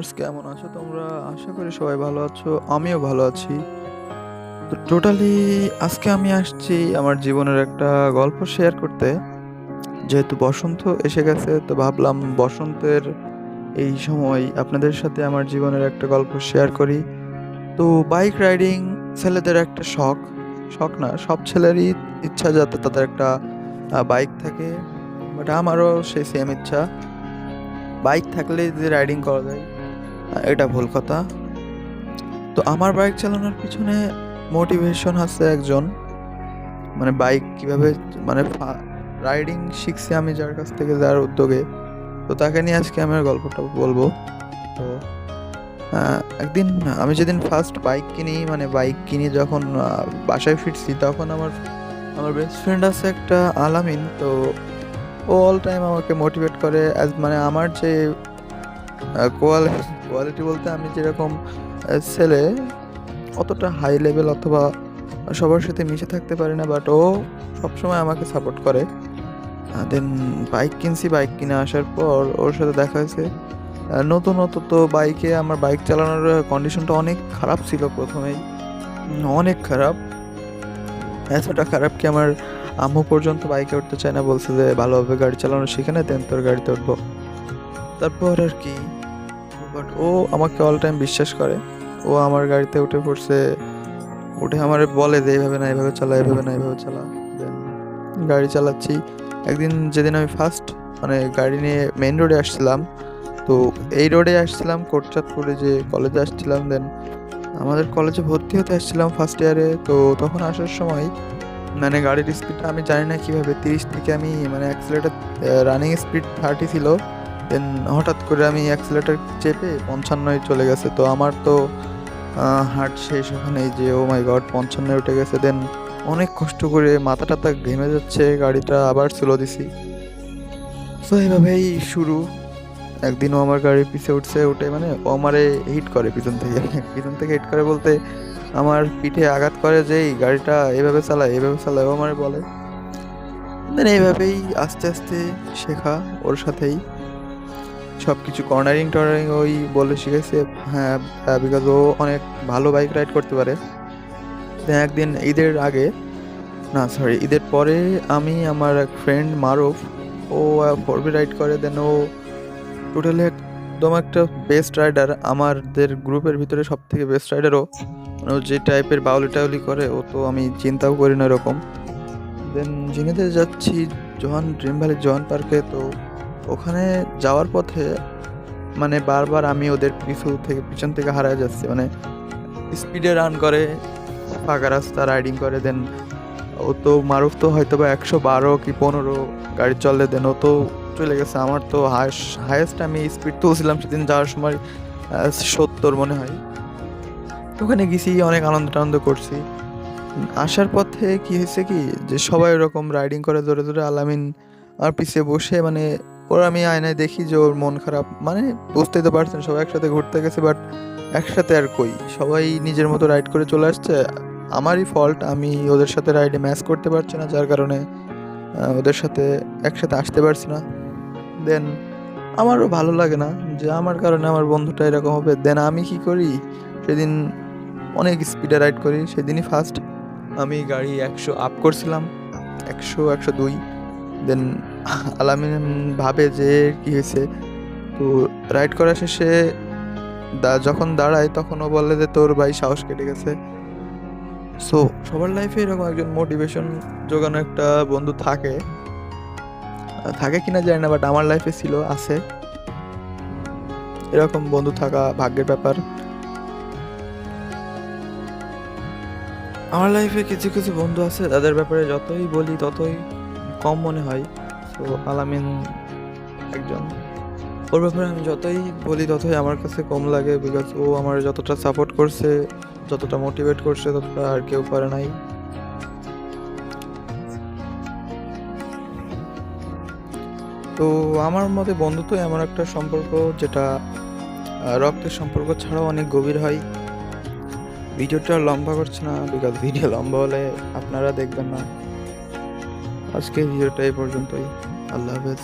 Viewers, কেমন আছো তোমরা? আশা করি সবাই ভালো আছো। আমিও ভালো আছি। তো টোটালি আজকে আমি আসছি আমার জীবনের একটা গল্প শেয়ার করতে। যেহেতু বসন্ত এসে গেছে, তো ভাবলাম বসন্তের এই সময় আপনাদের সাথে আমার জীবনের একটা গল্প শেয়ার করি। তো বাইক রাইডিং ছেলেদের একটা শখ। শখ না, সব ছেলেরই ইচ্ছা যাতে তাদের একটা বাইক থাকে। বাট আমারও সেই সেম ইচ্ছা। বাইক থাকলেই যে রাইডিং করা যায়, এটা ভুল কথা। তো আমার বাইক চালানোর পিছনে মোটিভেশন আছে একজন, মানে বাইক কিভাবে, মানে রাইডিং শিখছি আমি যার কাছ থেকে, যার উদ্যোগে। তো তাকে নিয়ে আজকে আমি আমার গল্পটা বলবো। তো একদিন আমি যেদিন ফার্স্ট বাইক কিনি, মানে বাইক কিনে যখন বাসায় ফিরছি, তখন আমার আমার বেস্ট ফ্রেন্ড আছে একটা, আলামিন। তো ও অল টাইম আমাকে মোটিভেট করে, অ্যাজ মানে আমার যে কোয়ালিটি বলতে আমি যেরকম ছেলে, অতটা হাই লেভেল অথবা সবার সাথে মিশে থাকতে পারি না, বাট ও সবসময় আমাকে সাপোর্ট করে। দেন বাইক কিনছি, বাইক কিনে আসার পর ওর সাথে দেখা হয়েছে। নতুন তো বাইকে আমার বাইক চালানোর কন্ডিশনটা অনেক খারাপ ছিল প্রথমেই, অনেক খারাপ। এতটা খারাপ কি আমার আম্মু পর্যন্ত বাইকে উঠতে চায় না, বলছে যে ভালোভাবে গাড়ি চালানো শিখে না, দেন তোর গাড়িতে উঠবো। তারপর আর কি, বাট ও আমাকে অল টাইম বিশ্বাস করে। ও আমার গাড়িতে উঠে পড়ছে, উঠে আমারে বলে যে এইভাবে না এইভাবে চালা, এইভাবে না এইভাবে চালা। দেন গাড়ি চালাচ্ছি। একদিন যেদিন আমি ফার্স্ট মানে গাড়ি নিয়ে মেইন রোডে আসছিলাম, তো এই রোডে আসছিলাম কোটচাঁদপুরে, যে কলেজে আসছিলাম। দেন আমাদের কলেজে ভর্তি হতে আসছিলাম ফার্স্ট ইয়ারে। তো তখন আসার সময় মানে গাড়ির স্পিডটা আমি জানি না কীভাবে 30 থেকে আমি মানে অ্যাক্সিলেটার, রানিং স্পিড 30 ছিল। দেন হঠাৎ করে আমি অ্যাক্সিলেটার চেপে 55 চলে গেছে। তো আমার তো হার্ট শেষ ওখানেই, যে ও মাই গড 55 উঠে গেছে। দেন অনেক কষ্ট করে মাথা টাথা ঘেমে যাচ্ছে, গাড়িটা আবার স্লো দিছি। তো এইভাবেই শুরু। একদিন ও আমার গাড়ির পিছে উঠছে, উঠে মানে ও আমারে হিট করে পিছন থেকে পিছন থেকে হিট করে বলতে আমার পিঠে আঘাত করে, যে এই গাড়িটা এভাবে চালায় এভাবে চালায়, ও আমারে বলে। দেন এইভাবেই আস্তে আস্তে শেখা ওর সাথেই সবকিছু। কর্নারিং টর্নারিং ওই বলে শিখেছে। হ্যাঁ, বিকজ ও অনেক ভালো বাইক রাইড করতে পারে। দেন একদিন ঈদের আগে, না সরি ঈদের পরে, আমি আমার এক ফ্রেন্ড মারুফ, ও 4B রাইড করে। দেন ও টোটালি একদম একটা বেস্ট রাইডার, আমাদের গ্রুপের ভিতরে সব থেকে বেস্ট রাইডারও। মানে ও যে টাইপের বাউলি টাউলি করে, ও তো আমি চিন্তাও করি না এরকম। দেন ঝিনাইদহ যাচ্ছি ড্রিম ভ্যালি জোহান পার্কে। তো ওখানে যাওয়ার পথে মানে বারবার আমি ওদের পিছন থেকে হারায় যাচ্ছি, মানে স্পিডে রান করে, ফাঁকা রাস্তা রাইডিং করে। দেন ও তো মারুফ তো হয়তো বা 112 কি 15 গাড়ি চলে, দেন ও তো চলে গেছে। আমার তো হায়েস্ট আমি স্পিড তুলছিলাম সেদিন যাওয়ার সময় 70 মনে হয়। তো ওখানে গেছি, অনেক আনন্দ টানন্দ করছি। আসার পথে কি হয়েছে কি, যে সবাই ওরকম রাইডিং করে জোরে জোরে, আলামিন আমার পিছিয়ে বসে, মানে ওর আমি আয়নায় দেখি যে ওর মন খারাপ, মানে বুঝতেই তো পারছেন সবাই একসাথে ঘুরতে গেছে, বাট একসাথে আর কই, সবাই নিজের মতো রাইড করে চলে আসছে। আমারই ফল্ট, আমি ওদের সাথে রাইডে ম্যাচ করতে পারছি না, যার কারণে ওদের সাথে একসাথে আসতে পারছি না। দেন আমারও ভালো লাগে না যে আমার কারণে আমার বন্ধুটা এরকম হবে। দেন আমি কি করি, সেদিন অনেক স্পিডে রাইড করি। সেদিনই ফার্স্ট আমি গাড়ি 100 আপ করছিলাম, 100 102। দেন আলামিন ভাবে যে কি হয়েছে। তো রাইড করা শেষে যখন দাঁড়ায়, তখন ও বলে যে তোর ভাই সাহস কেটে গেছে। সো সবার লাইফে এরকম একজন মোটিভেশন জোগানো একটা বন্ধু থাকে, থাকে কিনা জানি না, বাট আমার লাইফে ছিল, আছে। এরকম বন্ধু থাকা ভাগ্যের ব্যাপার। আমার লাইফে কিছু কিছু বন্ধু আছে, তাদের ব্যাপারে যতই বলি ততই কম মনে হয়। তো আলামিন একজন, ওর ব্যাপারে আমি যতই বলি ততই আমার কাছে কম লাগে, বিকজ ও আমার যতটা সাপোর্ট করছে, যতটা মোটিভেট করছে, ততটা আর কেউ করে নাই। তো আমার মতে বন্ধুত্ব এমন একটা সম্পর্ক যেটা রক্তের সম্পর্ক ছাড়াও অনেক গভীর হয়। ভিডিওটা লম্বা করছে না, বিকজ ভিডিও লম্বা হলে আপনারা দেখবেন না। আজকে ভিডিওটা এই পর্যন্তই। আল্লাহ হাফেজ।